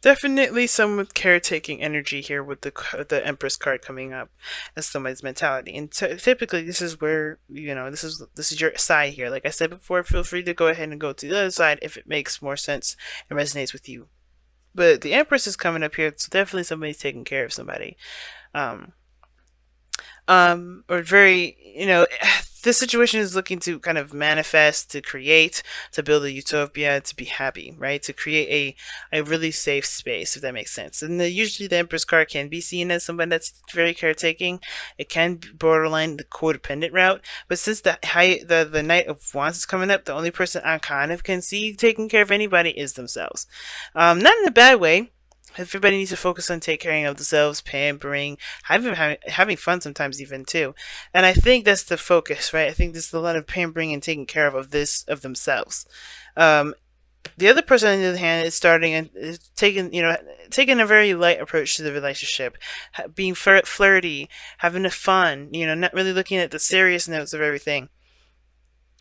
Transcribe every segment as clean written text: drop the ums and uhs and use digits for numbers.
Definitely some with caretaking energy here with the Empress card coming up as somebody's mentality. And typically this is where, this is your side here. Like I said before, feel free to go ahead and go to the other side if it makes more sense and resonates with you. But the Empress is coming up here, so definitely somebody's taking care of somebody. Um, or very, this situation is looking to kind of manifest, to create, to build a utopia, to be happy, right? To create a really safe space, if that makes sense. And usually the Empress card can be seen as someone that's very caretaking. It can be borderline the codependent route. But since the Knight of Wands is coming up, the only person I kind of can see taking care of anybody is themselves. Not in a bad way. Everybody needs to focus on taking care of themselves, pampering, having fun sometimes even too. And I think that's the focus, right? I think there's a lot of pampering and taking care of themselves. Um, the other person on the other hand is starting and is taking a very light approach to the relationship, being flirty, having a fun, not really looking at the serious notes of everything.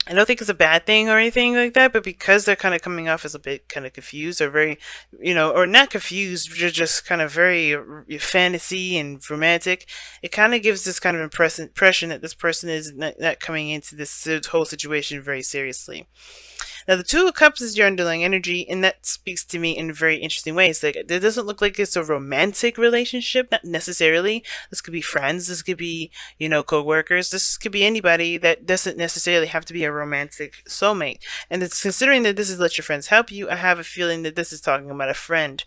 I don't think it's a bad thing or anything like that, but because they're kind of coming off as a bit kind of confused or very, or not confused, just kind of very fantasy and romantic, it kind of gives this kind of impression that this person is not coming into this whole situation very seriously. Now, the Two of Cups is your underlying energy, and that speaks to me in very interesting ways. Like, it doesn't look like it's a romantic relationship, not necessarily. This could be friends, this could be, co-workers, this could be anybody that doesn't necessarily have to be a romantic soulmate. And it's considering that this is Let Your Friends Help You, I have a feeling that this is talking about a friend.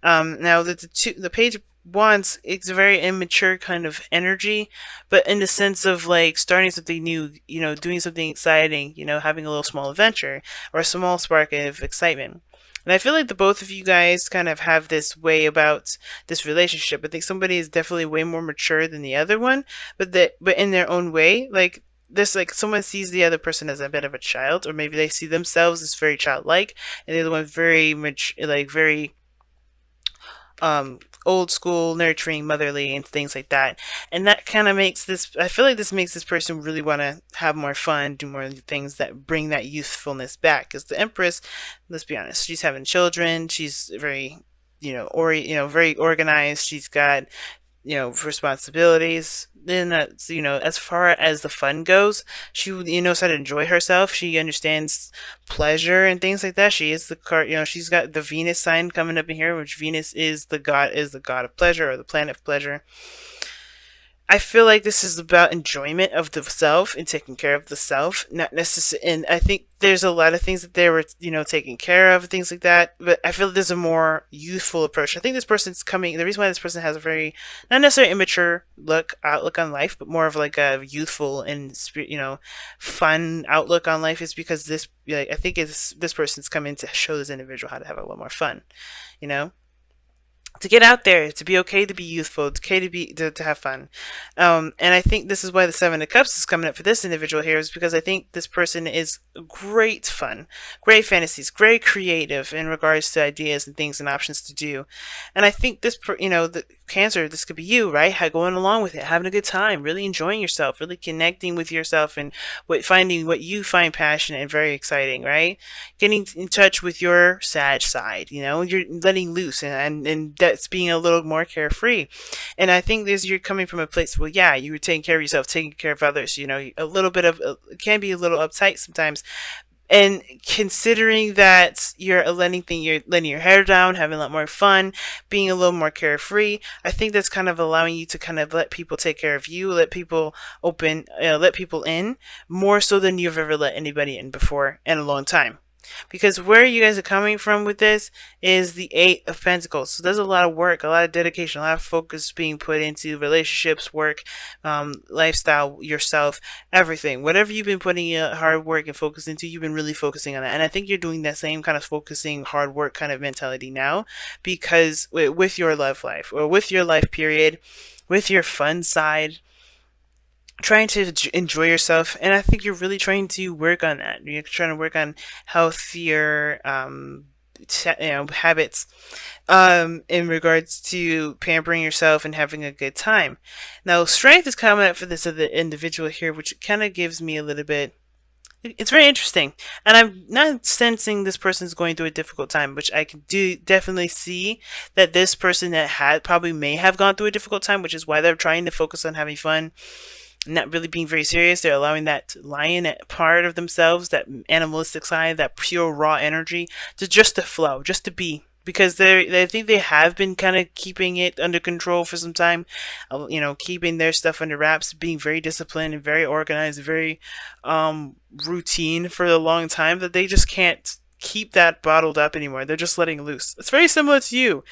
Now, the Page of Wands, it's a very immature kind of energy, but in the sense of like starting something new, doing something exciting, having a little small adventure or a small spark of excitement. And I feel like the both of you guys kind of have this way about this relationship. I think somebody is definitely way more mature than the other one, but in their own way, like this, like someone sees the other person as a bit of a child, or maybe they see themselves as very childlike, and the other one very much like very old school, nurturing, motherly, and things like that. And that kind of makes this, I feel like this makes this person really want to have more fun, do more things that bring that youthfulness back. Because the Empress, let's be honest, she's having children, she's very, very organized, she's got responsibilities. Then that's, as far as the fun goes, she, knows how to enjoy herself. She understands pleasure and things like that. She is the card, she's got the Venus sign coming up in here, which Venus is the god of pleasure, or the planet of pleasure. I feel like this is about enjoyment of the self and taking care of the self, not necessarily. And I think there's a lot of things that they were, taking care of, things like that. But I feel like there's a more youthful approach. I think this person's coming. The reason why this person has a very, not necessarily immature outlook on life, but more of like a youthful and fun outlook on life is because this, I think it's this person's coming to show this individual how to have a little more fun, you know to get out there, to be okay, to be youthful, it's okay to have fun. And I think this is why the Seven of Cups is coming up for this individual here, is because I think this person is great fun, great fantasies, very creative in regards to ideas and things and options to do. And I think the Cancer, this could be you, right? Going along with it, having a good time, really enjoying yourself, really connecting with yourself, and finding what you find passionate and very exciting, right? Getting in touch with your sad side, you're letting loose, and that's being a little more carefree. And I think this, you're coming from a place, well, yeah, you were taking care of yourself, taking care of others, a little bit of, it can be a little uptight sometimes. And considering that you're letting your hair down, having a lot more fun, being a little more carefree, I think that's kind of allowing you to kind of let people take care of you, let people in more so than you've ever let anybody in before in a long time. Because where you guys are coming from with this is the Eight of Pentacles. So there's a lot of work, a lot of dedication, a lot of focus being put into relationships, work, lifestyle, yourself, everything. Whatever you've been putting hard work and focus into, you've been really focusing on that. And I think you're doing that same kind of focusing, hard work kind of mentality now, because with your love life, or with your life period, with your fun side, trying to enjoy yourself. And I think you're really trying to work on that. You're trying to work on healthier habits in regards to pampering yourself and having a good time. Now, strength is coming up for this other individual here, which kind of gives me a little bit It's very interesting, and I'm not sensing this person's going through a difficult time, which I can do definitely see that this person that had probably may have gone through a difficult time, which is why they're trying to focus on having fun, not really being very serious. They're allowing that lion part of themselves, that animalistic side, that pure raw energy, to flow, just to be. Because I think they have been kind of keeping it under control for some time, keeping their stuff under wraps, being very disciplined and very organized, very routine for a long time. That they just can't keep that bottled up anymore. They're just letting loose. It's very similar to you,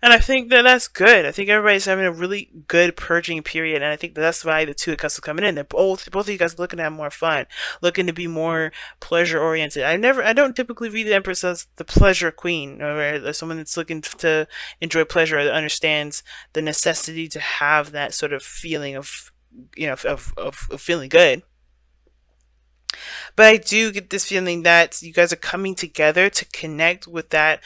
and I think that that's good. I think everybody's having a really good purging period, and I think that's why the two of us are coming in. They're both of you guys looking to have more fun, looking to be more pleasure oriented. I don't typically read the Empress as the pleasure queen, or as someone that's looking to enjoy pleasure, or that understands the necessity to have that sort of feeling of of feeling good. But I do get this feeling that you guys are coming together to connect with that,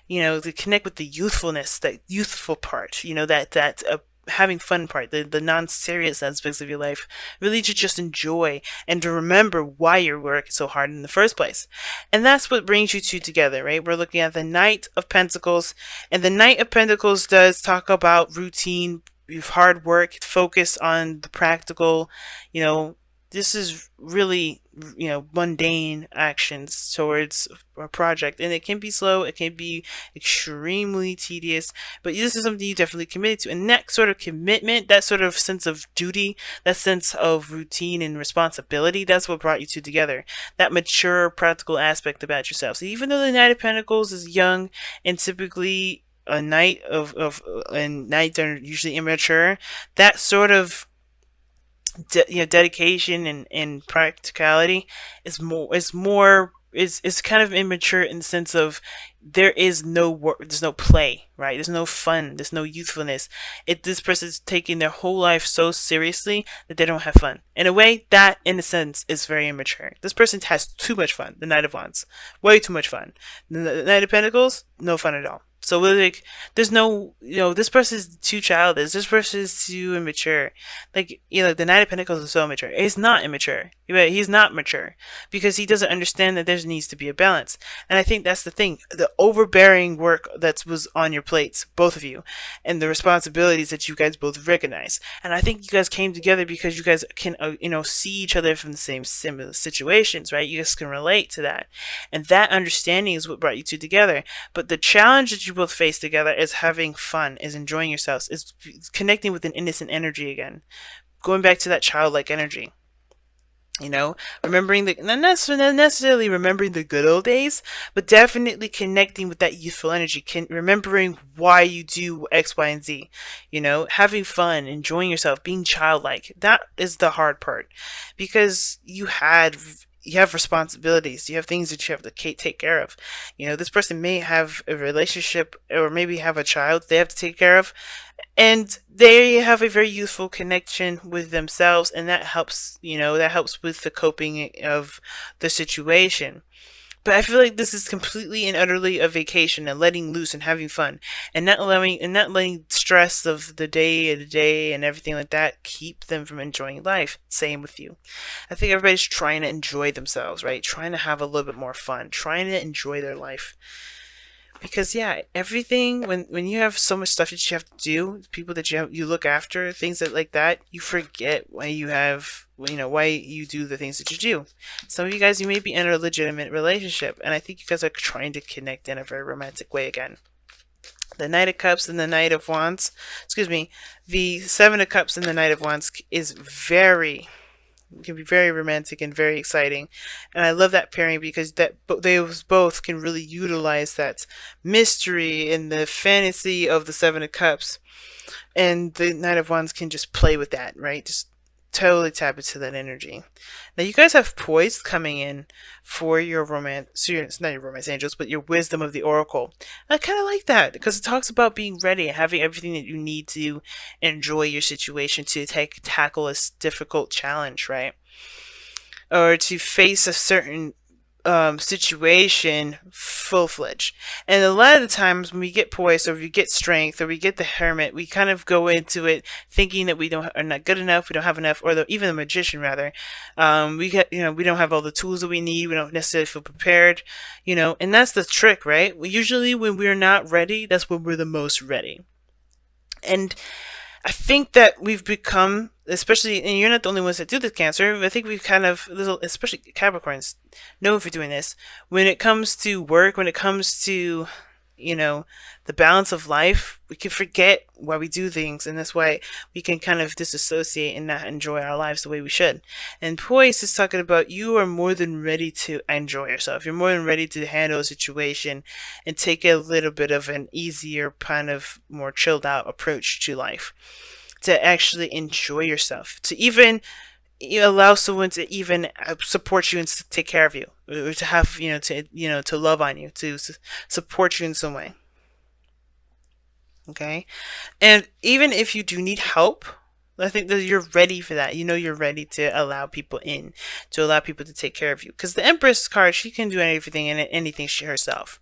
to connect with the youthfulness, that youthful part, that having fun part, the non-serious aspects of your life, really to just enjoy and to remember why you're working so hard in the first place. And that's what brings you two together, right? We're looking at the Knight of Pentacles, and the Knight of Pentacles does talk about routine, hard work, focus on the practical, you know, this is really, mundane actions towards a project, and it can be slow, it can be extremely tedious, but this is something you definitely committed to, and that sort of commitment, that sort of sense of duty, that sense of routine and responsibility, that's what brought you two together. That mature practical aspect about yourself. So even though the Knight of Pentacles is young and typically a knight and knights are usually immature, that sort of dedication and practicality is kind of immature in the sense of there is no work, there's no play, right? There's no fun, there's no youthfulness. This person's taking their whole life so seriously that they don't have fun. In a way, that in a sense is very immature. This person has too much fun. The Knight of Wands, way too much fun. The Knight of Pentacles, no fun at all. So like, there's no, this person's too childish. This person's too immature. Like, the Knight of Pentacles is so immature. He's not immature. He's not mature because he doesn't understand that there needs to be a balance. And I think that's the thing. The overbearing work that was on your plates, both of you, and the responsibilities that you guys both recognize. And I think you guys came together because you guys can, see each other from the same similar situations, right? You guys can relate to that. And that understanding is what brought you two together. But the challenge that you both face together is having fun, is enjoying yourselves, is connecting with an innocent energy again, going back to that childlike energy. Remembering not necessarily remembering the good old days, but definitely connecting with that youthful energy, remembering why you do X, Y, and Z. Having fun, enjoying yourself, being childlike. That is the hard part, because you have responsibilities. You have things that you have to take care of. This person may have a relationship or maybe have a child they have to take care of, and they have a very youthful connection with themselves, and that helps. That helps with the coping of the situation. But I feel like this is completely and utterly a vacation and letting loose and having fun, and not letting stress of the day and everything like that keep them from enjoying life. Same with you. I think everybody's trying to enjoy themselves, right? Trying to have a little bit more fun, trying to enjoy their life. Because yeah, everything, when you have so much stuff that you have to do, people that you look after, things like that, you forget why why you do the things that you do. Some of you guys, you may be in a legitimate relationship, and I think you guys are trying to connect in a very romantic way again. The Knight of Cups and the Knight of Wands, excuse me, the Seven of Cups and the Knight of Wands can be very romantic and very exciting, and I love that pairing because they both can really utilize that mystery and the fantasy of the Seven of Cups, and the Knight of Wands can just play with that, right? Just totally tap into that energy. Now you guys have poise coming in for your romance, so it's not your romance angels, but your wisdom of the oracle. I kind of like that because it talks about being ready and having everything that you need to enjoy your situation, to tackle a difficult challenge, right? Or to face a certain situation full fledged. And a lot of the times when we get poise or we get strength or we get the hermit, we kind of go into it thinking that we don't are not good enough, we don't have enough, or even the magician rather. We get we don't have all the tools that we need. We don't necessarily feel prepared, and that's the trick, right? Usually when we're not ready, that's when we're the most ready. And I think that we've become, especially, and you're not the only ones that do this, Cancer. I think we've kind of, especially Capricorns, know if you're doing this. When it comes to work, when it comes to, you know, the balance of life, we can forget why we do things, and that's why we can kind of disassociate and not enjoy our lives the way we should. And Poise is talking about you are more than ready to enjoy yourself. You're more than ready to handle a situation and take a little bit of an easier, kind of more chilled out approach to life. To actually enjoy yourself, to even allow someone to even support you and take care of you, or to have to love on you, to support you in some way. Okay, and even if you do need help, I think that you're ready for that. You're ready to allow people in, to allow people to take care of you. Because the Empress card, she can do everything and anything she herself.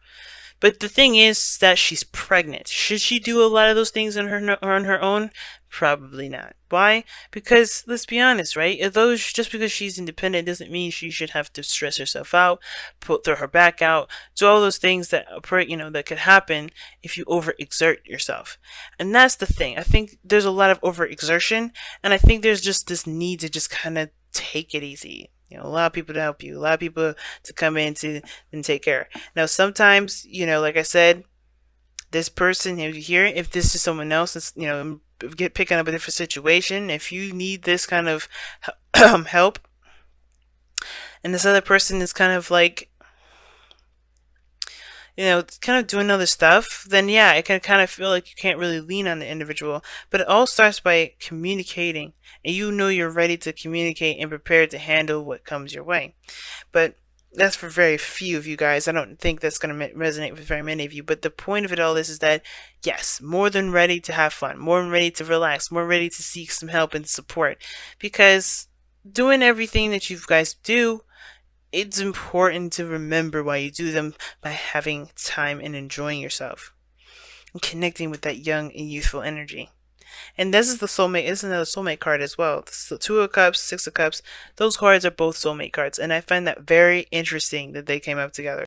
But the thing is that she's pregnant. Should she do a lot of those things on her own? Probably not. Why? Because let's be honest, right? Although just because she's independent doesn't mean she should have to stress herself out, throw her back out, do all those things that that could happen if you overexert yourself. And that's the thing. I think there's a lot of overexertion, and I think there's just this need to just kind of take it easy. Allow people to help you, allow people to come in to and take care. Now, sometimes, like I said, this person here, if this is someone else that's, get picking up a different situation, if you need this kind of help, and this other person is kind of like, kind of doing other stuff, then yeah, it can kind of feel like you can't really lean on the individual. But it all starts by communicating, and you're ready to communicate and prepared to handle what comes your way. But that's for very few of you guys. I don't think that's going to resonate with very many of you. But the point of it all is that, yes, more than ready to have fun, more than ready to relax, more ready to seek some help and support. Because doing everything that you guys do, it's important to remember why you do them by having time and enjoying yourself and connecting with that young and youthful energy. And this is the soulmate. This is another soulmate card as well. So Two of Cups, Six of Cups. Those cards are both soulmate cards, and I find that very interesting that they came up together.